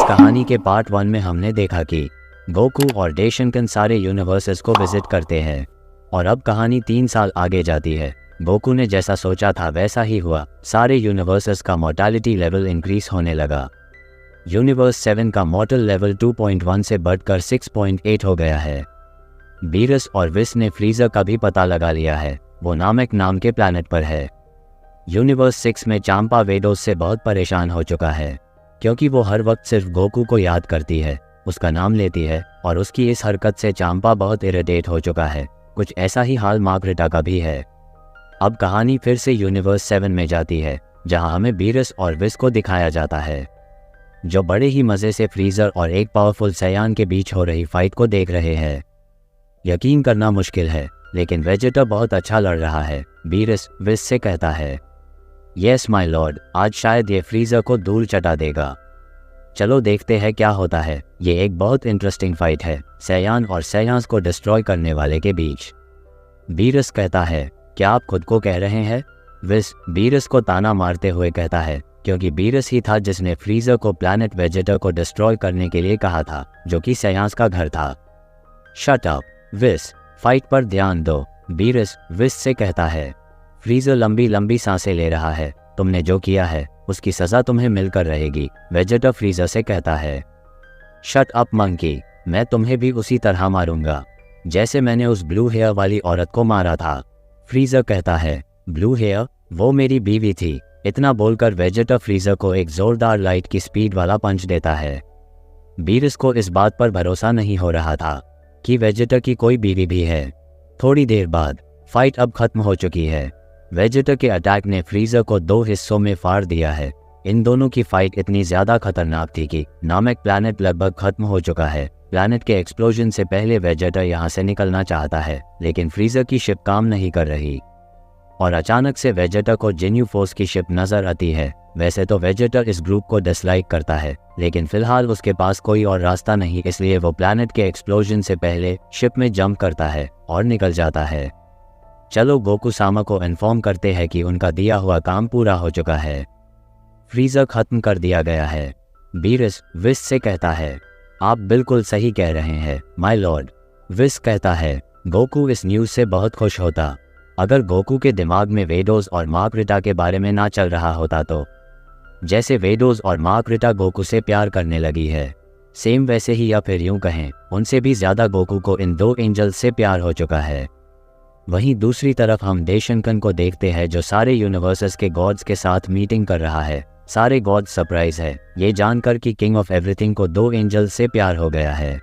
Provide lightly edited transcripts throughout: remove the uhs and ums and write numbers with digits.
कहानी के पार्ट 1 में हमने देखा कि गोकू और डेशनकन सारे यूनिवर्सेस को विजिट करते हैं और अब कहानी 3 साल आगे जाती है। गोकू ने जैसा सोचा था वैसा ही हुआ। सारे यूनिवर्सेस का मोर्टालिटी लेवल इंक्रीज होने लगा। यूनिवर्स 7 का मॉर्टल लेवल 2.1 से बढ़कर 6.8 हो गया है। बीरस और विस ने फ्रीजर का भी पता लगा लिया है। वो नामक नाम के प्लैनेट पर है। यूनिवर्स 6 में चांपा वेडोस से बहुत परेशान हो चुका है क्योंकि वो हर वक्त सिर्फ गोकू को याद करती है, उसका नाम लेती है और उसकी इस हरकत से चांपा बहुत इरिटेट हो चुका है। कुछ ऐसा ही हाल मार्गरेटा का भी है। अब कहानी फिर से यूनिवर्स 7 में जाती है जहां हमें बीरस और विस को दिखाया जाता है जो बड़े ही मज़े से फ्रीजर और एक पावरफुल सयान के बीच हो रही फाइट को देख रहे हैं। यकीन करना मुश्किल है लेकिन वेजेटा बहुत अच्छा लड़ रहा है, बीरस विस से कहता है। यस माय लॉर्ड, आज शायद ये फ्रीजर को धूल चटा देगा। चलो देखते हैं क्या होता है। ये एक बहुत इंटरेस्टिंग फाइट है सयान और सयांस को डिस्ट्रॉय करने वाले के बीच। बीरस कहता है, क्या आप खुद को कह रहे हैं? विस बीरस को ताना मारते हुए कहता है क्योंकि बीरस ही था जिसने फ्रीजर को प्लैनेट वेजेटा को डिस्ट्रॉय करने के लिए कहा था जो कि सयांस का घर था। शट अप विस, फाइट पर ध्यान दो, बीरस विस से कहता है। फ्रीजर लंबी लंबी सांसें ले रहा है। तुमने जो किया है उसकी सज़ा तुम्हें मिलकर रहेगी, वेजेटा फ्रीजर से कहता है। शट अप मंकी, मैं तुम्हें भी उसी तरह मारूंगा जैसे मैंने उस ब्लू हेयर वाली औरत को मारा था। फ्रीजर कहता है, ब्लू हेयर? वो मेरी बीवी थी। इतना बोलकर वेजेटा फ्रीजर को एक जोरदार लाइट की स्पीड वाला पंच देता है। बीरस को इस बात पर भरोसा नहीं हो रहा था कि वेजेटा की कोई बीवी भी है। थोड़ी देर बाद फाइट अब खत्म हो चुकी है। वेजेटा के अटैक ने फ्रीजर को 2 हिस्सों में फाड़ दिया है। इन दोनों की फाइट इतनी ज्यादा खतरनाक थी कि नामक प्लैनेट लगभग खत्म हो चुका है। प्लैनेट के एक्सप्लोजन से पहले वेजेटा यहाँ से निकलना चाहता है लेकिन फ्रीजर की शिप काम नहीं कर रही और अचानक से वेजेटा को जेन्यू फोर्स की शिप नजर आती है। वैसे तो वेजेटा इस ग्रुप को डिसलाइक करता है लेकिन फिलहाल उसके पास कोई और रास्ता नहीं, इसलिए वो प्लैनेट के एक्सप्लोजन से पहले शिप में जंप करता है और निकल जाता है। चलो गोकू सामा को इन्फॉर्म करते हैं कि उनका दिया हुआ काम पूरा हो चुका है। फ्रीजर खत्म कर दिया गया है। बीरस विस से कहता है, आप बिल्कुल सही कह रहे हैं माय लॉर्ड। विस कहता है, गोकू इस न्यूज़ से बहुत खुश होता। अगर गोकू के दिमाग में वेडोस और मार्गरेटा के बारे में ना चल रहा होता तो जैसे वेडोस और मार्गरेटा गोकू से प्यार करने लगी है सेम वैसे ही, या फिर यूं कहें उनसे भी ज़्यादा गोकू को इन 2 एंजल्स से प्यार हो चुका है। वहीं दूसरी तरफ हम डेशनकन को देखते हैं जो सारे यूनिवर्सेस के गॉड्स के साथ मीटिंग कर रहा है। सारे गॉड्स सरप्राइज है ये जानकर कि किंग ऑफ एवरीथिंग को 2 एंजल्स से प्यार हो गया है।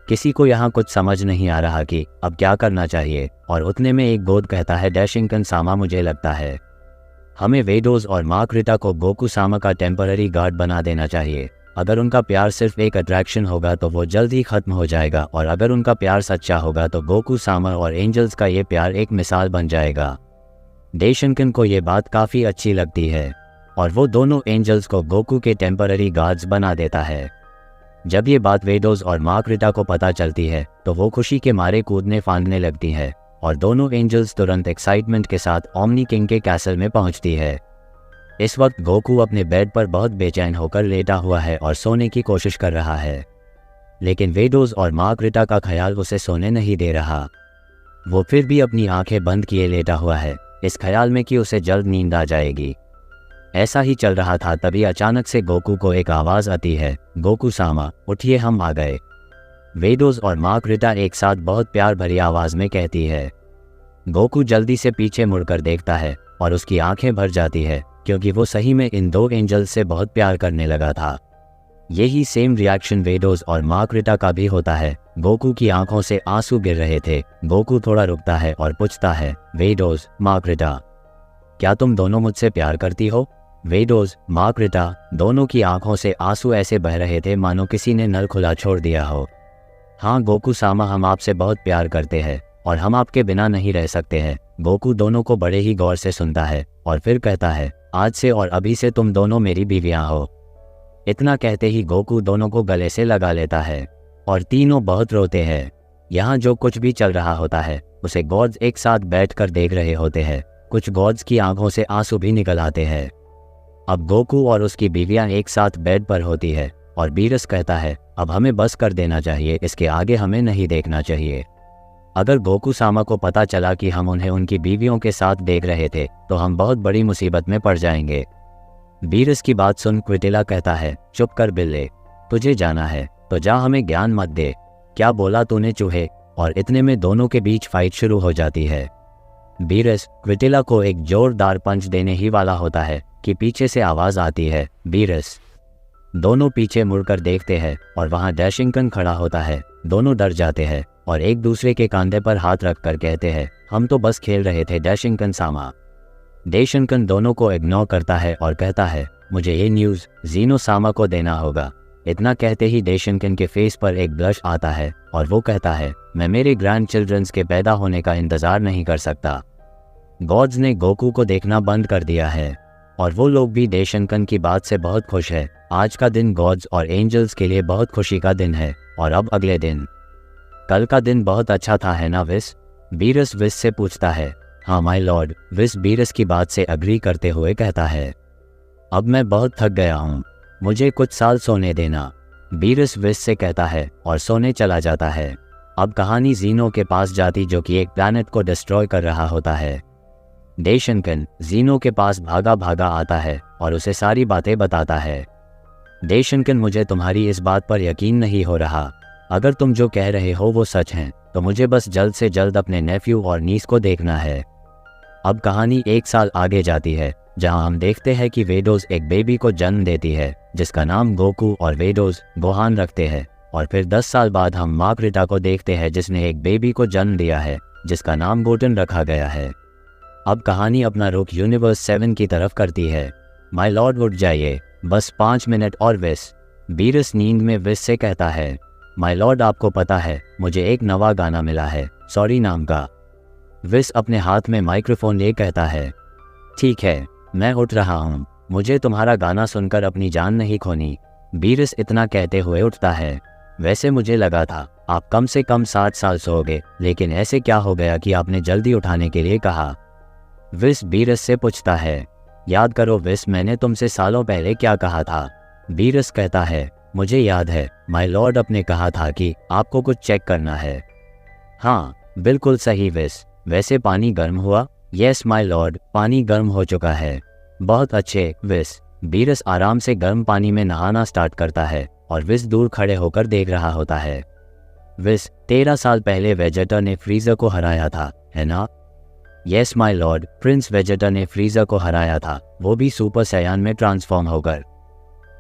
किसी को यहाँ कुछ समझ नहीं आ रहा कि अब क्या करना चाहिए और उतने में एक गॉड कहता है, डेशनकन सामा, मुझे लगता है हमें वेडोस और मार्गरेटा को गोकू सामा का टेम्पररी गार्ड बना देना चाहिए। अगर उनका प्यार सिर्फ एक अट्रैक्शन होगा तो वो जल्द ही खत्म हो जाएगा और अगर उनका प्यार सच्चा होगा तो गोकू सामा और एंजल्स का ये प्यार एक मिसाल बन जाएगा। डेशनकन को ये बात काफ़ी अच्छी लगती है और वो दोनों एंजल्स को गोकू के टेम्पररी गार्ड्स बना देता है। जब ये बात वेडोस और मार्गरेटा को पता चलती है तो वो खुशी के मारे कूदने फांदने लगती है और दोनों एंजल्स तुरंत एक्साइटमेंट के साथ ओमनी किंग के कैसल में पहुंचती है। इस वक्त गोकू अपने बेड पर बहुत बेचैन होकर लेटा हुआ है और सोने की कोशिश कर रहा है लेकिन वेडोस और मार्गरेटा का ख्याल उसे सोने नहीं दे रहा। वो फिर भी अपनी आंखें बंद किए लेटा हुआ है इस ख्याल में कि उसे जल्द नींद आ जाएगी। ऐसा ही चल रहा था तभी अचानक से गोकू को एक आवाज़ आती है, गोकू सामा उठिए, हम आ गए। वेडोस और मार्गरेटा एक साथ बहुत प्यार भरी आवाज़ में कहती है। गोकू जल्दी से पीछे मुड़कर देखता है और उसकी आंखें भर जाती है क्योंकि वो सही में इन 2 एंजल्स से बहुत प्यार करने लगा था। यही सेम रिएक्शन वेडोस और मार्गरेटा का भी होता है। गोकू की आंखों से आंसू गिर रहे थे। गोकू थोड़ा रुकता है और पूछता है, वेडोस मार्गरेटा, क्या तुम दोनों मुझसे प्यार करती हो? वेडोस मार्गरेटा दोनों की आंखों से आंसू ऐसे बह रहे थे मानो किसी ने नल खुला छोड़ दिया हो। हाँ गोकू सामा, हम आपसे बहुत प्यार करते हैं और हम आपके बिना नहीं रह सकते हैं। गोकू दोनों को बड़े ही गौर से सुनता है और फिर कहता है, आज से और अभी से तुम दोनों मेरी बीवियां हो। इतना कहते ही गोकू दोनों को गले से लगा लेता है और तीनों बहुत रोते हैं। यहाँ जो कुछ भी चल रहा होता है उसे गॉड्स एक साथ बैठकर देख रहे होते हैं। कुछ गॉड्स की आंखों से आंसू भी निकल आते हैं। अब गोकू और उसकी बीवियां एक साथ बेड पर होती है और बीरस कहता है अब हमें बस कर देना चाहिए, इसके आगे हमें नहीं देखना चाहिए। अगर गोकू सामा को पता चला कि हम उन्हें उनकी बीवियों के साथ देख रहे थे तो हम बहुत बड़ी मुसीबत में पड़ जाएंगे। बीरस की बात सुन क्विटिला कहता है चुप कर बिल्ले, तुझे जाना है तो जा, हमें ज्ञान मत दे। क्या बोला तूने चूहे? और इतने में दोनों के बीच फाइट शुरू हो जाती है। बीरस क्विटिला को एक जोरदार पंच देने ही वाला होता है कि पीछे से आवाज आती है बीरस। दोनों पीछे मुड़कर देखते हैं और वहां डैशिंगटन खड़ा होता है। दोनों डर जाते हैं और एक दूसरे के कंधे पर हाथ रखकर कहते हैं हम तो बस खेल रहे थे डैशिंगटन सामा। डैशिंगटन दोनों को इग्नोर करता है और कहता है मुझे ये न्यूज़ ज़ीनो सामा को देना होगा। इतना कहते ही डैशिंगटन के फेस पर एक ब्लश आता है और वो कहता है मैं मेरे ग्रैंड चिल्ड्रंस के पैदा होने का इंतज़ार नहीं कर सकता। गॉड्स ने गोकू को देखना बंद कर दिया है और वो लोग भी डैशिंगटन की बात से बहुत खुश है। आज का दिन गॉड्स और एंजल्स के लिए बहुत खुशी का दिन है। और अब अगले दिन, कल का दिन बहुत अच्छा था है ना विस? बीरस विस से पूछता है। हाँ माय लॉर्ड, विस बीरस की बात से अग्री करते हुए कहता है। अब मैं बहुत थक गया हूँ, मुझे कुछ साल सोने देना, बीरस विस से कहता है और सोने चला जाता है। अब कहानी ज़ीनो के पास जाती जो कि एक प्लैनेट को डिस्ट्रॉय कर रहा होता है। डैशिंगटन ज़ीनो के पास भागा भागा आता है और उसे सारी बातें बताता है। डैशिंगटन मुझे तुम्हारी इस बात पर यकीन नहीं हो रहा। अगर तुम जो कह रहे हो वो सच है तो मुझे बस जल्द से जल्द अपने नेफ्यू और नीस को देखना है। अब कहानी 1 साल आगे जाती है जहां हम देखते हैं कि वेडोस एक बेबी को जन्म देती है जिसका नाम गोकू और वेडोस गोहान रखते हैं। और फिर 10 साल बाद हम मार्गरेटा को देखते हैं जिसने एक बेबी को जन्म दिया है जिसका नाम गोटन रखा गया है। अब कहानी अपना रुख यूनिवर्स 7 की तरफ करती है। माय लॉर्ड उठ जाइए, बस 5 मिनट और विस। बीरस नींद में विस से कहता है माय लॉर्ड आपको पता है मुझे एक नवा गाना मिला है, सॉरी नाम का। विस अपने हाथ में माइक्रोफोन ले कहता है ठीक है मैं उठ रहा हूँ, मुझे तुम्हारा गाना सुनकर अपनी जान नहीं खोनी। बीरस इतना कहते हुए उठता है। वैसे मुझे लगा था आप कम से कम 60 साल सोओगे, लेकिन ऐसे क्या हो गया कि आपने जल्दी उठाने के लिए कहा? विस बीरस से पूछता है। याद करो विस, मैंने तुमसे सालों पहले क्या कहा था? बीरस कहता है मुझे याद है, माय लॉर्ड अपने कहा था कि आपको कुछ चेक करना है। हाँ बिल्कुल सही विस। वैसे पानी गर्म हुआ? यस माय लॉर्ड, पानी गर्म हो चुका है। बहुत अच्छे विस। बीरस आराम से गर्म पानी में नहाना स्टार्ट करता है और विस दूर खड़े होकर देख रहा होता है। विस 13 साल पहले वेजेटा ने फ्रीजर को हराया था, है ना? यस माय लॉर्ड, प्रिंस वेजेटा ने फ्रीजर को हराया था, वो भी सुपर सैयान में ट्रांसफॉर्म होकर।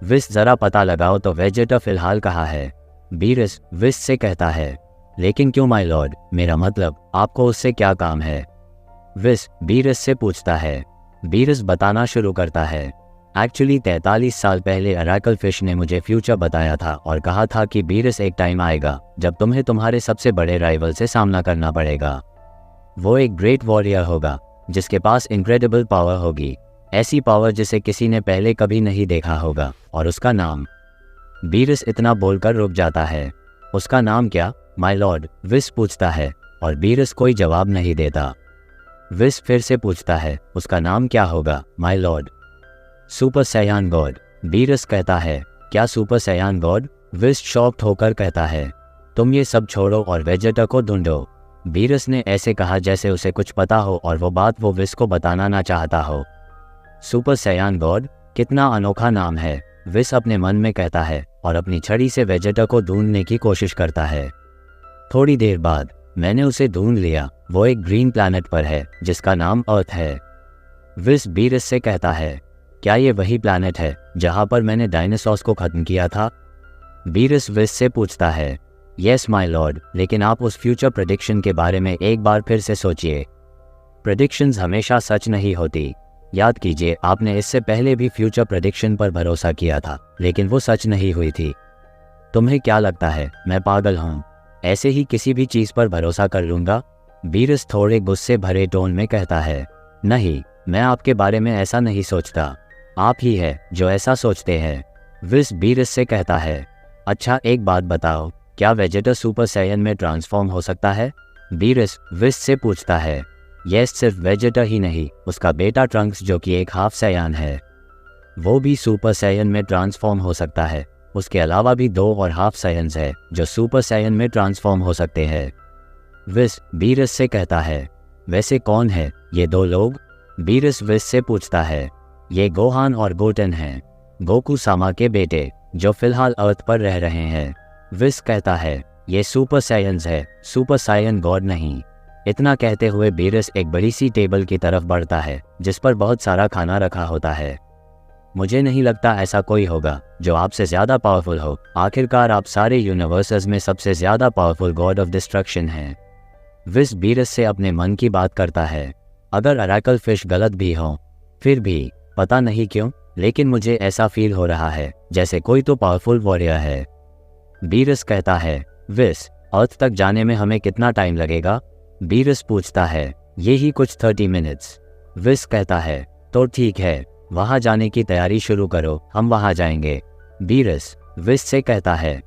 विस जरा पता लगाओ तो वेजेटा फिलहाल कहाँ है? बीरस विस से कहता है लेकिन क्यों माय लॉर्ड, मेरा मतलब आपको उससे क्या काम है? विस बीरस से पूछता है। बीरस बताना शुरू करता है। एक्चुअली 43 साल पहले अराकल फिश ने मुझे फ्यूचर बताया था और कहा था कि बीरस एक टाइम आएगा जब तुम्हें तुम्हारे सबसे बड़े राइवल से सामना करना पड़ेगा। वो एक ग्रेट वॉरियर होगा जिसके पास इनक्रेडिबल पावर होगी, ऐसी पावर जिसे किसी ने पहले कभी नहीं देखा होगा, और उसका नाम। बीरस इतना बोलकर रुक जाता है। उसका नाम क्या माय लॉर्ड? विस पूछता है और बीरस कोई जवाब नहीं देता। विस फिर से पूछता है उसका नाम क्या होगा my lord? Super Saiyan god, Beerus कहता है। क्या super Saiyan god? Whis shocked होकर कहता है तुम ये सब छोड़ो और वेजेटा को ढूंढो। बीरस ने ऐसे कहा जैसे उसे कुछ पता हो और वो बात वो विस को बताना ना चाहता हो। सुपर सैयान गॉड, कितना अनोखा नाम है, विस अपने मन में कहता है और अपनी छड़ी से वेजेटा को ढूंढने की कोशिश करता है। थोड़ी देर बाद मैंने उसे ढूंढ लिया, वो एक ग्रीन प्लैनेट पर है जिसका नाम अर्थ है। विस बीरस से कहता है क्या ये वही प्लैनेट है जहां पर मैंने डायनासोर्स को खत्म किया था? बीरस विस से पूछता है यस माय लॉर्ड, लेकिन आप उस फ्यूचर प्रेडिक्शन के बारे में एक बार फिर से सोचिए। प्रेडिक्शंस हमेशा सच नहीं होती। याद कीजिए आपने इससे पहले भी फ्यूचर प्रेडिक्शन पर भरोसा किया था लेकिन वो सच नहीं हुई थी। तुम्हें क्या लगता है मैं पागल हूँ? ऐसे ही किसी भी चीज़ पर भरोसा कर लूँगा? बीरस थोड़े गुस्से भरे टोन में कहता है नहीं, मैं आपके बारे में ऐसा नहीं सोचता, आप ही है जो ऐसा सोचते हैं। विस बीरस से कहता है अच्छा एक बात बताओ, क्या वेजेटा सुपर सैयन में ट्रांसफॉर्म हो सकता है? बीरस विस से पूछता है यस, सिर्फ वेजेटा ही नहीं, उसका बेटा ट्रंक्स जो कि एक हाफ सैयान है वो भी सुपर सैयन में ट्रांसफॉर्म हो सकता है। उसके अलावा भी 2 और हाफ साइयन्स है जो सुपर साइयन में ट्रांसफॉर्म हो सकते हैं। विस बीरस से कहता है, वैसे कौन है ये 2 लोग? बीरस विस से पूछता है, ये गोहान और गोटेन हैं, गोकू सामा के बेटे जो फिलहाल अर्थ पर रह रहे हैं। विस कहता है, ये सुपर साइयन्स है, सुपर साइयन गॉड नहीं। इतना कहते हुए बीरस एक बड़ी सी टेबल की तरफ बढ़ता है जिस पर बहुत सारा खाना रखा होता है। मुझे नहीं लगता ऐसा कोई होगा जो आपसे ज़्यादा पावरफुल हो। आखिरकार आप सारे यूनिवर्सेस में सबसे ज़्यादा पावरफुल गॉड ऑफ डिस्ट्रक्शन हैं। विस बीरस से अपने मन की बात करता है, अगर अराकल फिश गलत भी हो, फिर भी पता नहीं क्यों लेकिन मुझे ऐसा फील हो रहा है जैसे कोई तो पावरफुल वॉरियर है। बीरस कहता है, विस अर्थ तक जाने में हमें कितना टाइम लगेगा? बीरस पूछता है, यही कुछ 30 मिनट्स। विस कहता है, तो ठीक है, वहाँ जाने की तैयारी शुरू करो, हम वहाँ जाएंगे। बीरस विस से कहता है,